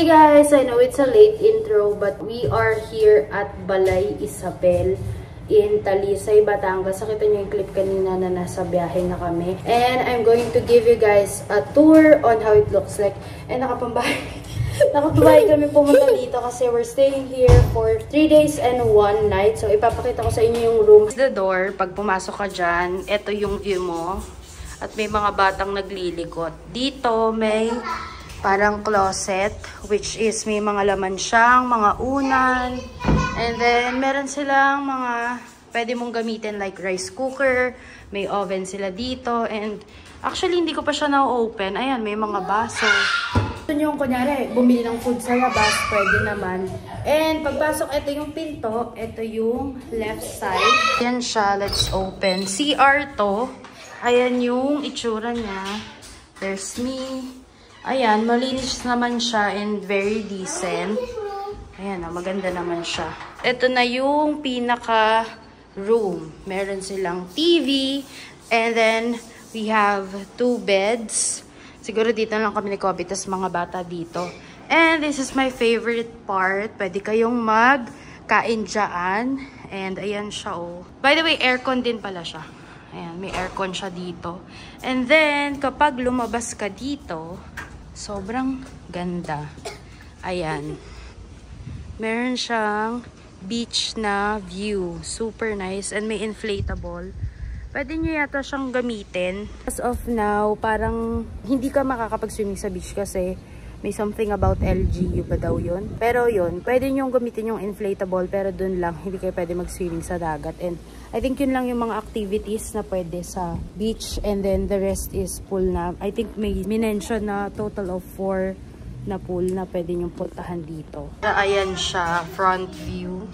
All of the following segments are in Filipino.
Hey guys, I know it's a late intro but we are here at Balay Isabel in Talisay, Batangas. Nakita niyo yung clip kanina na nasa biyahe na kami. And I'm going to give you guys a tour on how it looks like. And nakapambahay kami pumunta dito kasi we're staying here for 3 days and 1 night. So ipapakita ko sa inyo yung room. The door, pag pumasok ka dyan, ito yung view mo. At may mga batang naglilikot. Dito may parang closet, which is may mga laman siyang, mga unan. And then, meron silang mga pwede mong gamitin like rice cooker. May oven sila dito. And actually, hindi ko pa siya na-open. Ayan, may mga baso. Ito yung kunyari, bumili ng food sa labas, pwede naman. And pagpasok, ito yung pinto. Ito yung left side. Ayan siya, let's open. CR to. Ayan yung itsura niya. There's me. Ayan, malinis naman siya and very decent. Ayan, maganda naman siya. Ito na yung pinaka room. Meron silang TV. And then, we have 2 beds. Siguro dito lang kami ni Kobe, tas mga bata dito. And this is my favorite part. Pwede kayong magkain dyan. And ayan siya, oh. By the way, aircon din pala siya. Ayan, may aircon siya dito. And then, kapag lumabas ka dito, sobrang ganda. Ayan. Meron siyang beach na view. Super nice. And may inflatable. Pwede nyo yata siyang gamitin. As of now, parang hindi ka makakapag-swimming sa beach kasi may something about LGU ba daw yun. Pero yun, pwede nyo gamitin yung inflatable pero dun lang, hindi kayo pwede mag-swimming sa dagat. And I think yun lang yung mga activities na pwede sa beach. And then the rest is pool na. I think may minention na total of 4 na pool na pwede nyong puntahan dito. Ayan siya, front view.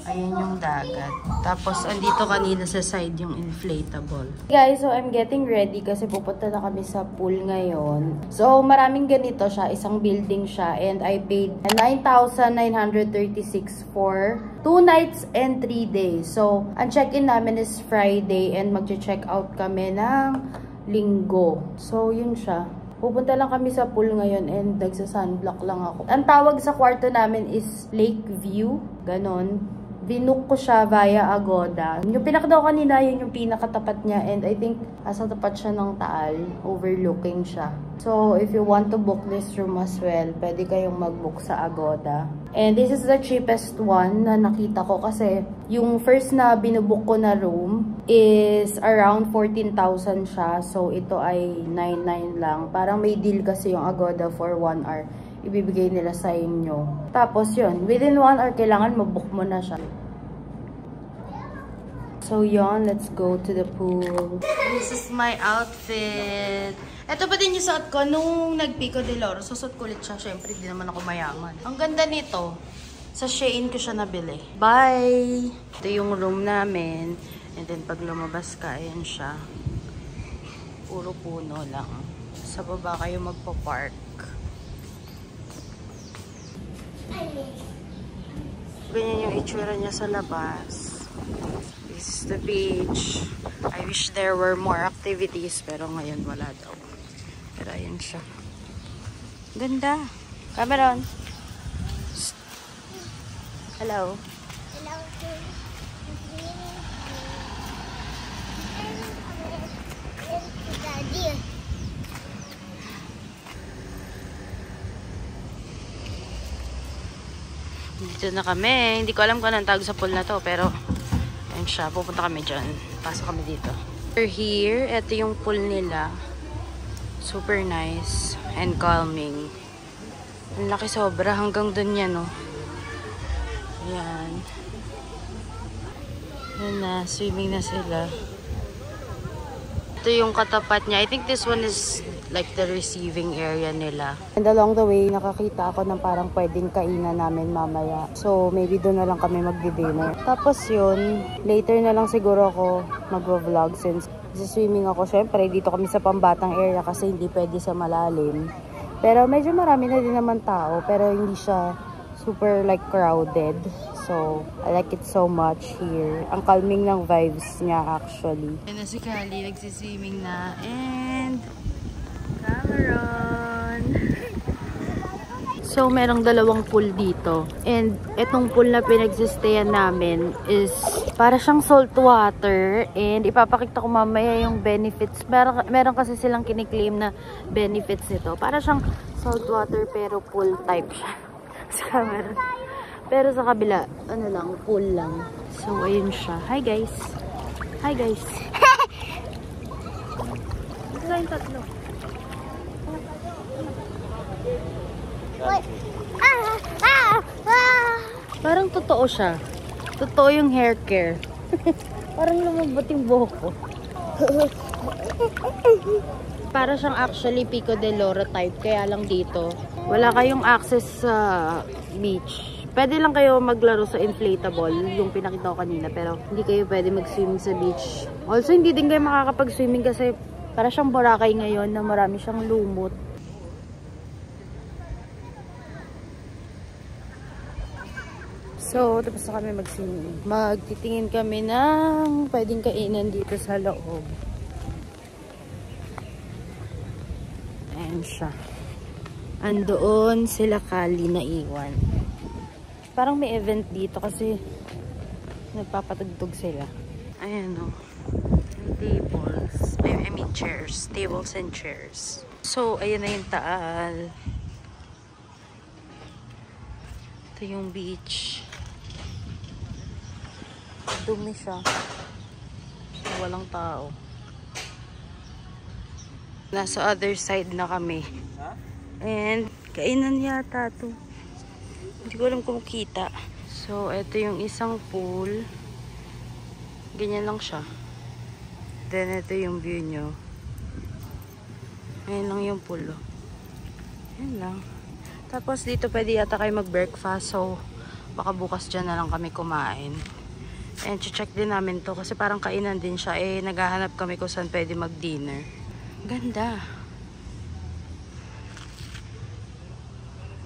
Ayan yung dagat. Tapos, andito kanina sa side yung inflatable. Guys, so I'm getting ready kasi pupunta na kami sa pool ngayon. So, maraming ganito siya. Isang building siya. And I paid 9,936 for 2 nights and 3 days. So, ang check-in namin is Friday and mag-check out kami ng Linggo. So, yun siya. Pupunta lang kami sa pool ngayon and nagsa-sunblock lang ako. Ang tawag sa kwarto namin is Lake View. Ganon. Binook ko siya via Agoda. Yung pinakadaw kanina, yun yung pinakatapat niya. And I think, asa tapat siya ng Taal. Overlooking siya. So, if you want to book this room as well, pwede kayong mag-book sa Agoda. And this is the cheapest one na nakita ko kasi yung first na binubook ko na room is around 14,000 siya. So, ito ay 9,900 lang. Parang may deal kasi yung Agoda for 1 hour. Ibibigay nila sa inyo. Tapos yun, within 1 hour, kailangan mabook mo na siya. So yun, let's go to the pool. This is my outfit. Ito pa din yung suot ko nung nag-Pico de Loro. Susot ko ulit siya. Siyempre, di naman ako mayaman. Ang ganda nito. Sa Shein ko siya nabili. Bye! Ito yung room namin. And then pag lumabas ka, ayan siya. Puro puno lang. Sa baba kayo magpa-park. Ganyan yung itsura niya sa labas. This is the beach. I wish there were more activities pero ngayon wala daw. Pero ayan siya. Ganda. Cameron. Hello. Hello. Dito na kami. Hindi ko alam kung anong tawag sa pool na to. Pero, ayun siya. Pupunta kami dyan. Pasok kami dito. We're here. Ito yung pool nila. Super nice. And calming. Ang laki sobra. Hanggang dun yan, no. Ayan. Ayan na. Swimming na sila. Ito yung katapat niya. I think this one is like the receiving area nila. And along the way, nakakita ako ng parang pwedeng kainan namin mamaya. So, maybe doon na lang kami magdi-dinner. Tapos yun, later na lang siguro ako mag-vlog since swimming ako. Syempre, dito kami sa pambatang area kasi hindi pwede sa malalim. Pero medyo marami na din naman tao. Pero hindi siya super like crowded. So, I like it so much here. Ang calming ng vibes niya actually. Yan na si Kali, nagsiswimming na. And Cameron! So, merong dalawang pool dito. And itong pool na pinagsistayan namin is para siyang salt water. And ipapakita ko mamaya yung benefits. Meron kasi silang kiniklaim na benefits nito. Para siyang salt water pero pool type siya. Sa camera. Pero sa kabila, ano lang, pool lang. So, ayun siya. Hi guys! Hi guys! Ito lang yung tatlo. Parang totoo siya. Totoo yung hair care. Parang lumabot yung buhok ko. Para siyang actually Pico de Loro type. Kaya lang dito, wala kayong access sa beach. Pwede lang kayo maglaro sa inflatable, yung pinakita ko kanina. Pero hindi kayo pwede mag-swimming sa beach. Also, hindi din kayo makakapag-swimming kasi para siyang Boracay ngayon na marami siyang lumot. So, tapos na kami mag-swimming. Magtitingin kami ng pwedeng kainan dito sa loob. Ayan siya. Andoon sila Kali na iwan. Parang may event dito kasi nagpapatugtog sila. Ayan o. Tables. I mean chairs. Tables and chairs. So, ayan na yung Taal. Ito yung beach. Dumi siya. Walang tao. Nasa other side na kami. And kainan yata to. Hindi ko alam kung kita. So, ito yung isang pool. Ganyan lang siya. Then, ito yung view nyo. Ayan lang yung pool. Ayan lang. Tapos, dito pwede yata kayo mag-breakfast. So, baka bukas dyan na lang kami kumain. And check din namin to kasi parang kainan din siya. Eh, naghahanap kami kung saan pwede mag-dinner. Ganda.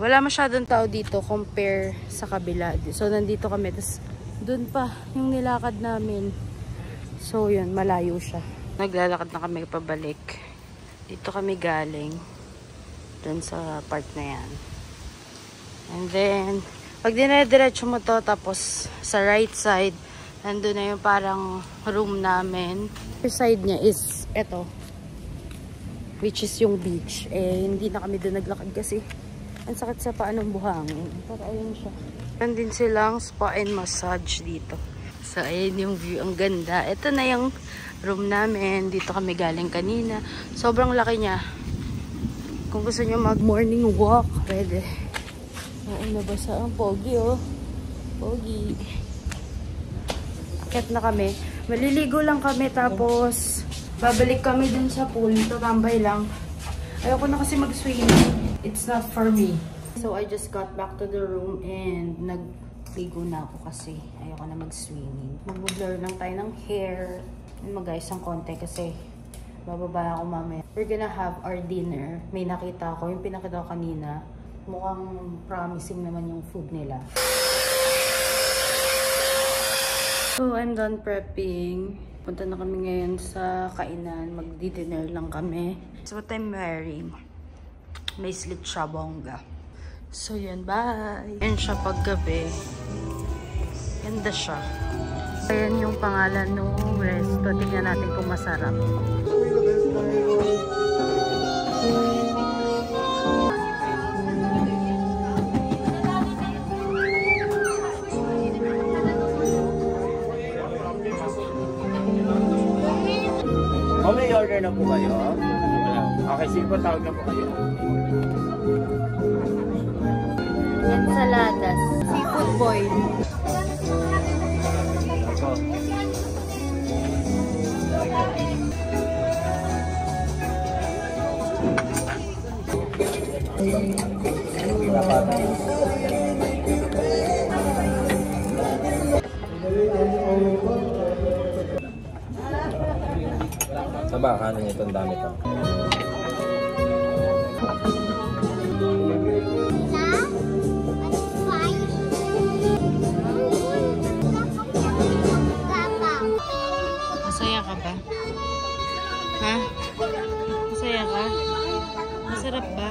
Wala masyadong tao dito compare sa kabila. So, nandito kami. Tapos, dun pa yung nilakad namin. So, yun. Malayo siya. Naglalakad na kami pabalik. Dito kami galing. Dun sa part na yan. And then, pag dinediretso mo to, tapos sa right side, nandun na yung parang room namin. The side niya is eto. Which is yung beach. Eh, hindi na kami doon naglakad kasi ang sakit sa paa ng buhangin. Pero ayun siya. Nandun silang spa and massage dito. So, ayun yung view. Ang ganda. Ito na yung room namin. Dito kami galing kanina. Sobrang laki niya. Kung gusto nyo mag-morning walk, pwede. Oo, nabasa ang pogi, oh. Pogi. Akit na kami. Maliligo lang kami, tapos babalik kami dun sa pool. Tatambay lang. Ayoko na kasi mag-swimming. It's not for me. So, I just got back to the room and nagligo na ako kasi ayoko na mag-swimming. Mag-blur lang tayo ng hair. And mag-ayos ang konti kasi bababa ako mamaya. We're gonna have our dinner. May nakita ako. Yung pinakita ko kanina. Mukhang promising naman yung food nila. So, I'm done prepping. Punta na kami ngayon sa kainan. Magdi-dinner lang kami. So, what I'm wearing? May slit siya, bongga. So, yun. Bye! Yan siya paggabi. Ganda siya. Ayan yung pangalan ng resto. Tingnan natin kung masarap. Oh, may order na po kayo? Okay, sige po, tawag na po kayo. Ensaladas. Seafood boil. Saba, kanin ito, ang dami to. Masaya ka ba? Ha? Masaya ka? Masarap ba?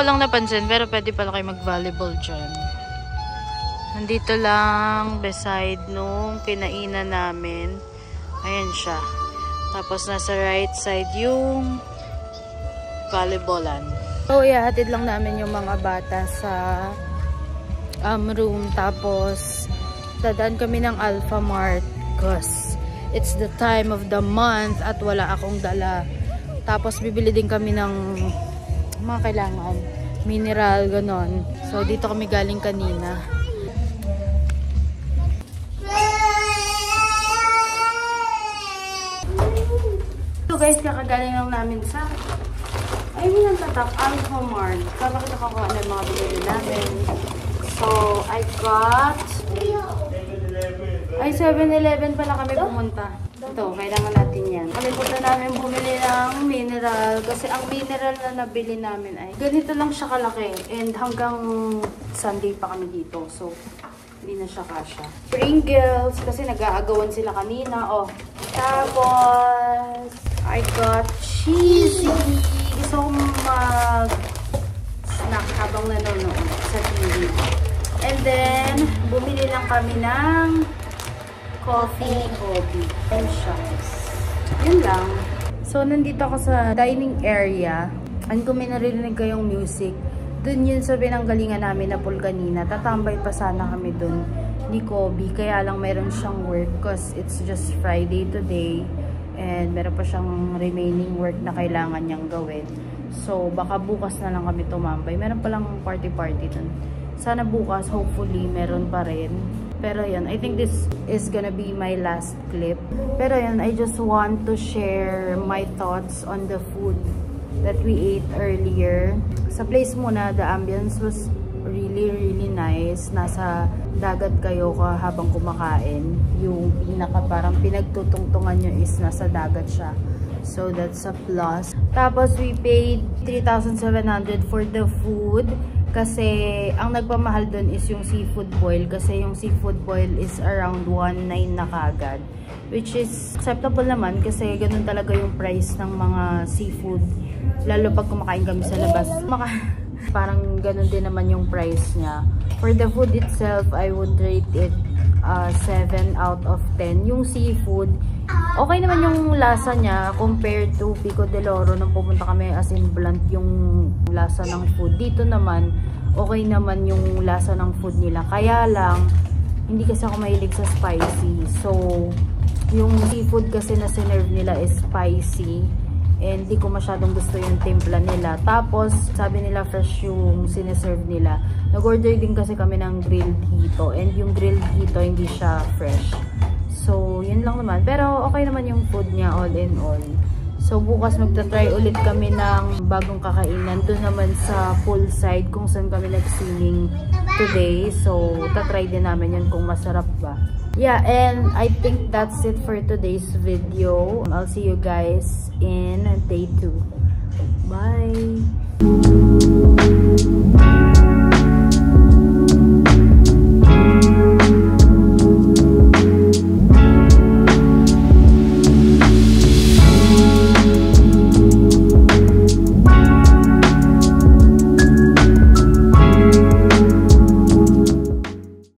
ko lang napansin, pero pwede pala kayo mag-volleyball dyan. Nandito lang beside nung kinainan namin. Ayan siya. Tapos nasa right side yung volleyballan. So, ihahatid lang namin yung mga bata sa room. Tapos, dadaan kami ng Alpha Mart because it's the time of the month at wala akong dala. Tapos, bibili din kami ng mga kailangan. Mineral, ganon. So, dito kami galing kanina. So, guys, kakagaling lang namin sa ang tatak, Alpha Mart. Papakita ko kung ano yung mga binili namin. So, I got 7-Eleven pala kami pumunta. Ito, kailangan natin yan. Kami punta namin bumili ng mineral. Kasi ang mineral na nabili namin ay ganito lang siya kalaki. And hanggang Sunday pa kami dito. So, hindi na siya kasha. Pringles, kasi nag-aagawan sila kanina. Oh. Tapos, I got cheesy. Gusto kong mag-snack habang nanonood sa TV. And then, bumili lang kami ng coffee. And shots. Yun lang. So, nandito ako sa dining area. And kung may naririnig kayong music, dun yun sa pinanggalingan namin na pool kanina. Tatambay pa sana kami dun ni Kobe. Kaya lang meron siyang work because it's just Friday today. And meron pa siyang remaining work na kailangan niyang gawin. So, baka bukas na lang kami tumambay. Meron palang party-party dun. Sana bukas, hopefully, meron pa rin. Pero yun, I think this is gonna be my last clip. Pero yun, I just want to share my thoughts on the food that we ate earlier. Sa place muna, the ambience was really nice. Nasa dagat kayo habang kumakain. Yung pinaka parang pinagtutungtungan nyo is nasa dagat siya. So that's a plus. Tapos we paid 3,700 for the food. Kasi ang nagpamahal dun is yung seafood boil. Kasi yung seafood boil is around 1.9 na kagad. Which is acceptable naman kasi ganun talaga yung price ng mga seafood. Lalo pag kumakain kami sa labas. Parang ganun din naman yung price niya. For the food itself, I would rate it 7 out of 10. Yung seafood, okay naman yung lasa niya compared to Pico de Oro nung pumunta kami, as in blunt yung lasa ng food. Dito naman, okay naman yung lasa ng food nila. Kaya lang, hindi kasi ako mahilig sa spicy. So, yung seafood kasi na sinerve nila is spicy. And di ko masyadong gusto yung timpla nila. Tapos, sabi nila fresh yung sineserve nila. Nag-order din kasi kami ng grilled hito. And yung grilled hito, hindi siya fresh. So, yun lang naman. Pero, okay naman yung food niya all in all. So, bukas magta-try ulit kami ng bagong kakainan. Doon naman sa poolside kung saan kami nag-swimming today. So, tatry din namin yun kung masarap ba. Yeah, and I think that's it for today's video. I'll see you guys in day 2. Bye!